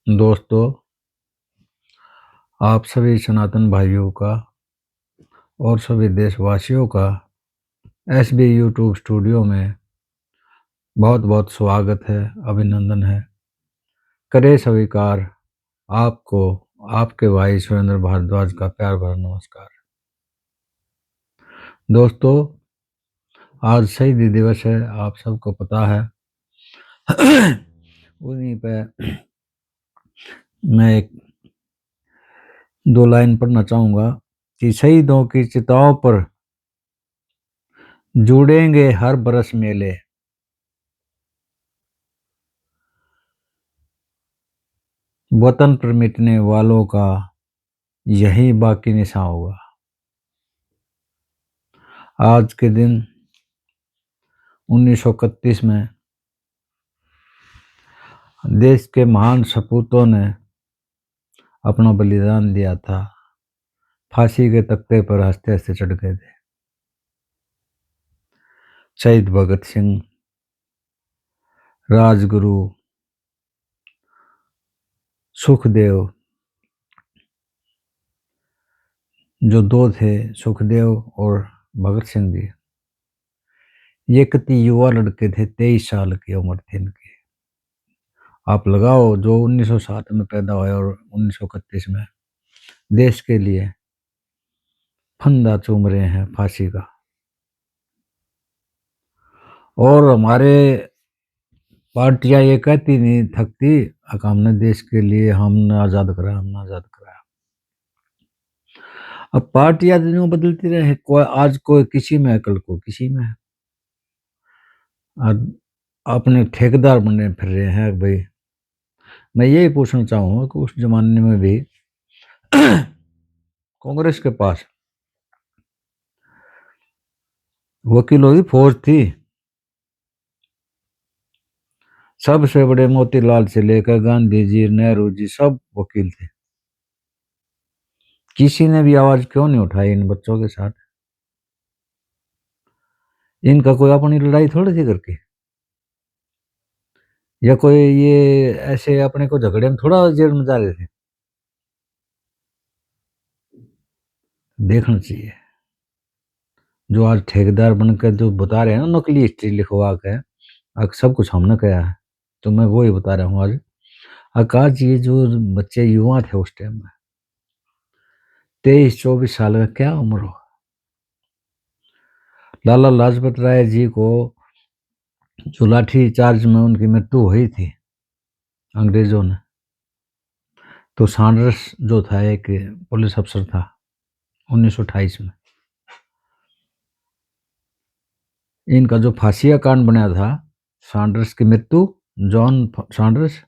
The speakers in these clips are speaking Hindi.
दोस्तों, आप सभी सनातन भाइयों का और सभी देशवासियों का एसबी यूट्यूब स्टूडियो में बहुत बहुत स्वागत है, अभिनंदन है। करे स्वीकार आपको आपके भाई सुरेंद्र भारद्वाज का प्यार भरा नमस्कार। दोस्तों, आज शहीदी दिवस है, आप सबको पता है। उन्हीं पे मैं एक दो लाइन पढ़ना चाहूँगा कि शहीदों की चिताओं पर जुड़ेंगे हर बरस मेले, वतन पर मिटने वालों का यही बाकी निशान होगा। आज के दिन 1931 में देश के महान सपूतों ने अपना बलिदान दिया था, फांसी के तख्ते पर हंसते हंसते चढ़ गए थे। शहीद भगत सिंह, राजगुरु, सुखदेव, जो दो थे, सुखदेव और भगत सिंह जी, ये कितने युवा लड़के थे, 23 साल की उम्र थी इनकी। आप लगाओ, जो 1907 में पैदा हुए और 1931 में देश के लिए फंदा चूम रहे हैं फांसी का। और हमारे पार्टियां ये कहती नहीं थकती, हमने देश के लिए हमने आज़ाद कराया, हमने आज़ाद कराया। अब पार्टियां दिनों बदलती रहे, आज कोई किसी में है, कल को किसी में है। आज अपने ठेकेदार बने फिर रहे हैं। भाई, मैं यही पूछना चाहूँगा कि उस जमाने में भी कांग्रेस के पास वकीलों की फौज थी। सबसे बड़े मोतीलाल से लेकर गांधी जी, नेहरू जी, सब वकील थे। किसी ने भी आवाज क्यों नहीं उठाई इन बच्चों के साथ? इनका कोई अपनी लड़ाई थोड़ी थी करके, या कोई ये ऐसे अपने को झगड़े में थोड़ा जेल में जा रहे थे। देखना चाहिए। जो आज ठेकेदार बनकर जो बता रहे हैं ना, नकली हिस्ट्री लिखवा के, सब कुछ हमने कहा है, तो मैं वो ही बता रहा हूँ आज। आकाश, ये जो बच्चे युवा थे उस टाइम में, 23-24 साल का क्या उम्र हो। लाला लाजपत राय जी को जो लाठी चार्ज में उनकी मृत्यु हुई थी अंग्रेजों ने, तो सैंडर्स जो था एक पुलिस अफसर था 1928 में। इनका जो फांसी का कांड बनाया था, सैंडर्स की मृत्यु, जॉन सैंडर्स,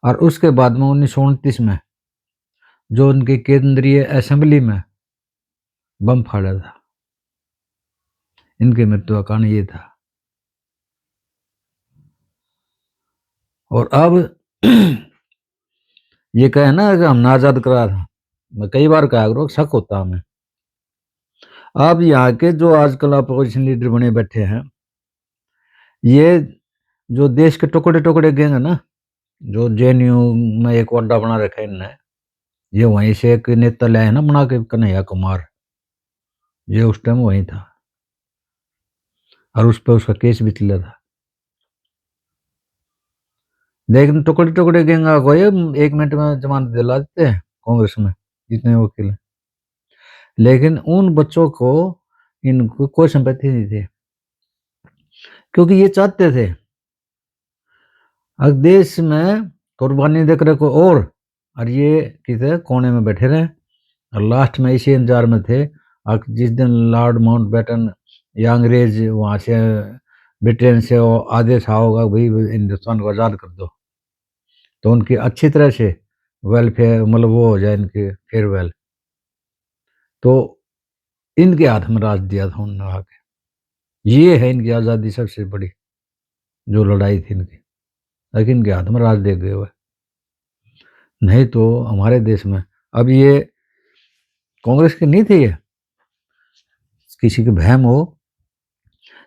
और उसके बाद में 1929 में जो उनकी केंद्रीय असेंबली में बम फाड़ा था, इनकी मृत्यु का कारण ये था। और अब ये कहे ना कि हमने आजाद कराया था, मैं कई बार कहा करो, शक होता हमें। अब यहाँ के जो आजकल अपोजिशन लीडर बने बैठे हैं, ये जो देश के टुकड़े टुकड़े गैंग है ना, जो जेएनयू में एक अड्डा बना रखा है इनने, ये वहीं से एक नेता लाए ना बना के, कन्हैया कुमार, ये उस टाइम वहीं था और उस पर उसका केस भी चला था। लेकिन टुकड़े टुकड़े गैंग को ये 1 मिनट में जमानत दिला देते हैं कांग्रेस में, जितने वकील हैं। लेकिन उन बच्चों को इनको कोई संपत्ति नहीं थी, क्योंकि ये चाहते थे देश में कुर्बानी देकर को, और ये किसी कोने में बैठे रहे और लास्ट में इसी इंतजार में थे। जिस दिन लॉर्ड माउंटबेटन या अंग्रेज वहां से ब्रिटेन से आदेश आओगा, भाई हिंदुस्तान को आज़ाद कर दो, तो उनकी अच्छी तरह से वेलफेयर, मतलब वो हो जाए, इनकी फेयरवेल। तो इनके हाथ में राज दिया था उन्होंने आके। ये है इनकी आज़ादी सबसे बड़ी जो लड़ाई थी इनकी, लेकिन इनके हाथ में राज दे गए हुए। नहीं तो हमारे देश में अब ये कांग्रेस के नहीं थे, ये किसी के बहम हो,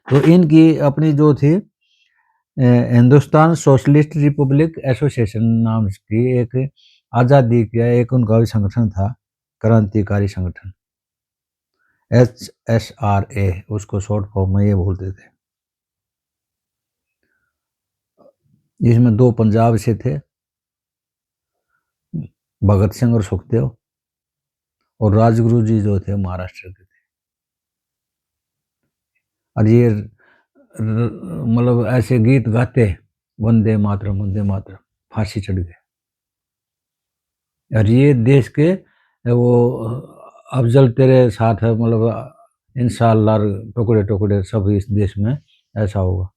तो इनकी अपनी जो थी हिंदुस्तान सोशलिस्ट रिपब्लिक एसोसिएशन नाम की एक आज़ादी का एक उनका भी संगठन था, क्रांतिकारी संगठन, HSRA उसको शॉर्ट फॉर्म में ये बोलते थे। जिसमें 2 पंजाब से थे, भगत सिंह और सुखदेव, और राजगुरु जी जो थे महाराष्ट्र के थे। और ये मतलब ऐसे गीत गाते, वंदे मातरम वंदे मातरम, फांसी चढ़ गए। और ये देश के वो अफजल तेरे साथ है, मतलब इंशाअल्लाह टुकड़े टुकड़े सब इस देश में ऐसा होगा।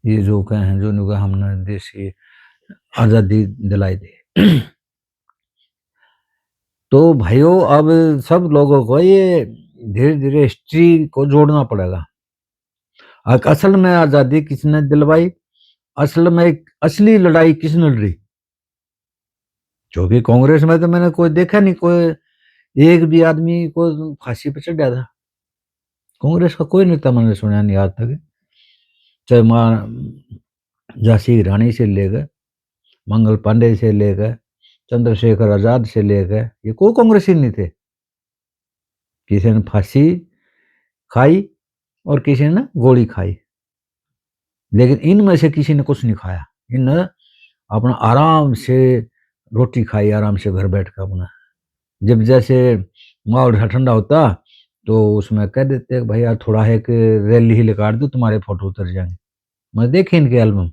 ये जो कहे हैं जो नहीं कहे, हमने देश की आज़ादी दिलाई दी। तो भाइयों अब सब लोगों को ये धीरे धीरे हिस्ट्री को जोड़ना पड़ेगा। असल में आज़ादी किसने दिलवाई, असल में असली लड़ाई किसने लड़ी? जो भी कांग्रेस में तो मैंने कोई देखा नहीं, कोई एक भी आदमी को फांसी पे चढ़ा था। कांग्रेस का कोई नेता मैंने सुना नहीं आज तक, चाहे मां झांसी की रानी से लेकर मंगल पांडे से लेकर चंद्रशेखर आजाद से लेकर, ये कोई कांग्रेसी नहीं थे। किसी ने फांसी खाई और किसी ने गोली खाई, लेकिन इनमें से किसी ने कुछ नहीं खाया। इन अपना आराम से रोटी खाई, आराम से घर बैठ कर अपना। जब जैसे माहौल ठंडा होता तो उसमें कह देते भाई यार थोड़ा है कि रैली ही निकाल दो, तुम्हारे फोटो उतर जाएंगे। मैं देखे इनके एल्बम,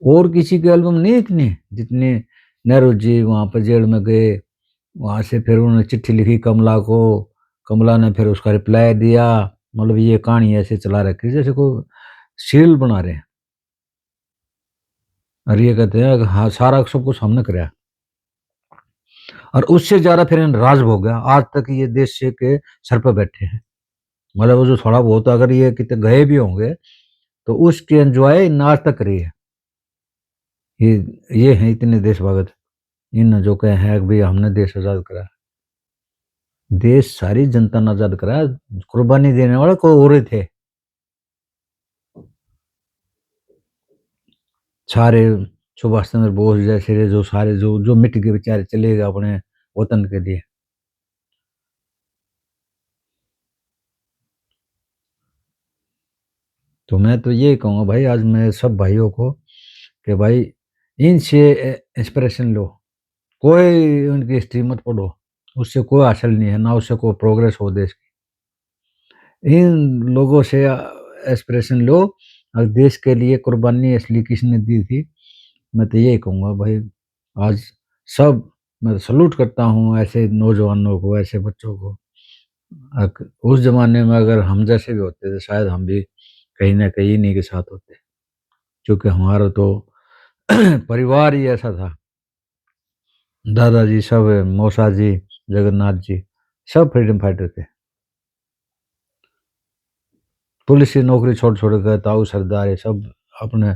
और किसी के एल्बम नहीं इतने जितने नेहरू जी वहां पर जेल में गए, वहां से फिर उन्होंने चिट्ठी लिखी कमला को, कमला ने फिर उसका रिप्लाई दिया। मतलब ये कहानी ऐसे चला रखी जैसे कोई सीरियल बना रहे हैं। और ये कहते हैं कि हाँ सारा सब कुछ हमने कराया, और उससे ज्यादा फिर राज हो गया। आज तक ये देश के सर पर बैठे हैं। मतलब वो जो थोड़ा बहुत अगर ये कितने गए भी होंगे तो उसकी एंजॉय इन आज तक रही है। ये है इतने देशभक्त, इन जो कहे हैं कि भाई हमने देश आजाद करा। देश सारी जनता ने आजाद करा, कुर्बानी देने वाले कोई और ही थे। सारे सुभाष चंद्र बोस जैसे जो सारे जो जो मिट के बेचारे चले गए अपने वतन के लिए। तो मैं तो ये कहूँगा भाई आज मैं सब भाइयों को कि भाई इनसे इंस्पिरेशन लो, कोई उनकी हिस्ट्री मत पढ़ो, उससे कोई हासिल नहीं है, ना उससे कोई प्रोग्रेस हो देश की। इन लोगों से इंस्पिरेशन लो, और देश के लिए कुर्बानी असली किसने दी थी। मैं तो यही कहूँगा भाई आज सब, मैं सल्यूट करता हूँ ऐसे नौजवानों को, ऐसे बच्चों को। उस जमाने में अगर हम जैसे भी होते तो शायद हम भी कहीं ना कहीं इन्हीं के साथ होते, क्योंकि हमारा तो परिवार ही ऐसा था। दादाजी सब, मौसा जी, जगन्नाथ जी, सब फ्रीडम फाइटर थे। पुलिस की नौकरी छोड़ छोड़ कर ताऊ सरदार ये सब अपने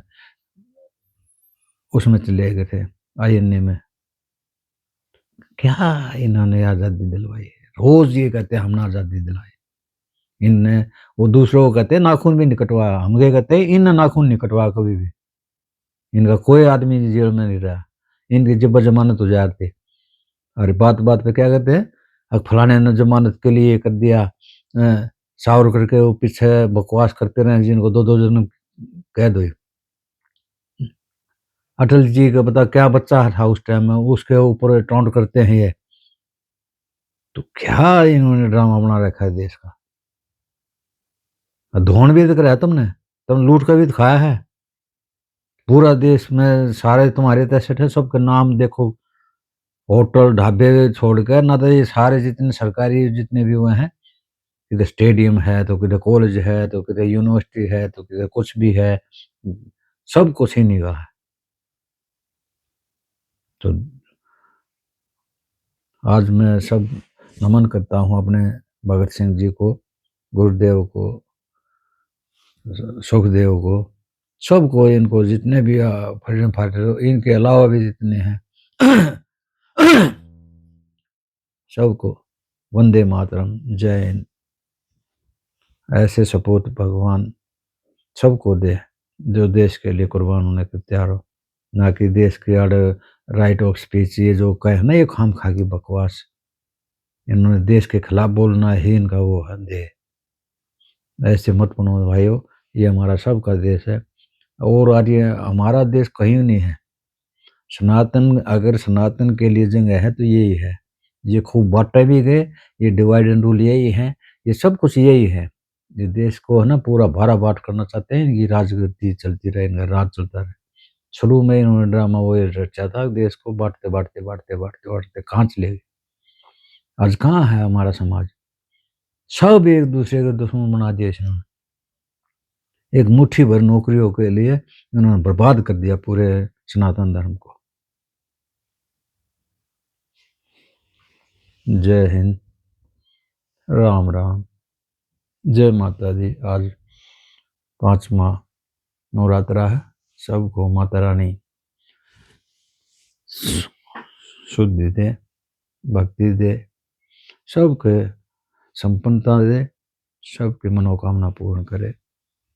उसमें चले गए थे, आईएनए में। क्या इन्होंने आज़ादी दिलवाई है? रोज ये कहते हैं हमने आज़ादी दिलाई। इनने वो दूसरों को कहते हैं नाखून भी नहीं कटवाया, हम ये कहते हैं इन नाखून नहीं कटवाया कभी भी। इनका कोई आदमी जेल में नहीं रहा, इनकी जब जमानत हो जाती। और बात बात पे क्या कहते हैं, अब फलाने ने जमानत के लिए कर दिया, सावरकर के वो पीछे बकवास करते रहे जिनको दो दो जन्म कैद हुई। अटल जी का बता क्या बच्चा था उस टाइम में, उसके ऊपर टॉन्ट करते हैं ये। तो क्या इन्होंने ड्रामा बना रखा है देश का। धोन भी तो कराया तुमने, तुम लूट कर भी तो खाया है। पूरा देश में सारे तुम्हारे तैसे थे, सबके नाम देखो, होटल ढाबे छोड़ कर ना, तो ये सारे जितने सरकारी जितने भी हुए हैं, किधर स्टेडियम है तो किधर कॉलेज है तो किधर यूनिवर्सिटी है तो किधर कुछ भी है, सब कुछ ही नहीं रहा है। तो आज मैं सब नमन करता हूँ अपने भगत सिंह जी को, गुरुदेव को, सुखदेव को, सबको, इनको जितने भी फ्रीडम फाइटर, इनके अलावा भी जितने हैं सबको वंदे मातरम, जय हिंद। ऐसे सपूत भगवान सबको दे जो देश के लिए कुर्बान होने को तैयार हो, ना कि देश के आड़ राइट ऑफ स्पीच ये जो कहे ना, ये खाम खा की बकवास। इन्होंने देश के खिलाफ बोलना ही इनका वो है। ऐसे मत बनो भाइयों, ये हमारा सबका देश है और आज ये हमारा देश कहीं नहीं है। सनातन, अगर सनातन के लिए जंग है तो यही है। ये खूब बांटे भी गए, ये डिवाइड एंड रूल यही है, ये सब कुछ यही है। ये देश को है ना पूरा भारा बाट करना चाहते हैं, ये राजगद्दी चलती रहे, इनका राज चलता रहे। शुरू में इन्होंने ड्रामा वो रचा था, देश को बांटते बांटते बांटते बांटते बांटते कहाँ चले गए। आज कहाँ है हमारा समाज, सब एक दूसरे के दुश्मन बना दिया इन्होंने। एक मुट्ठी भर नौकरियों के लिए इन्होंने बर्बाद कर दिया पूरे सनातन धर्म को। जय हिंद, राम राम, जय माता दी। आज 5वां नवरात्रा है। सबको माता रानी शुद्धि दे, भक्ति दे, सबके संपन्नता दे, सबकी मनोकामना पूर्ण करे।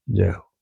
जय हो।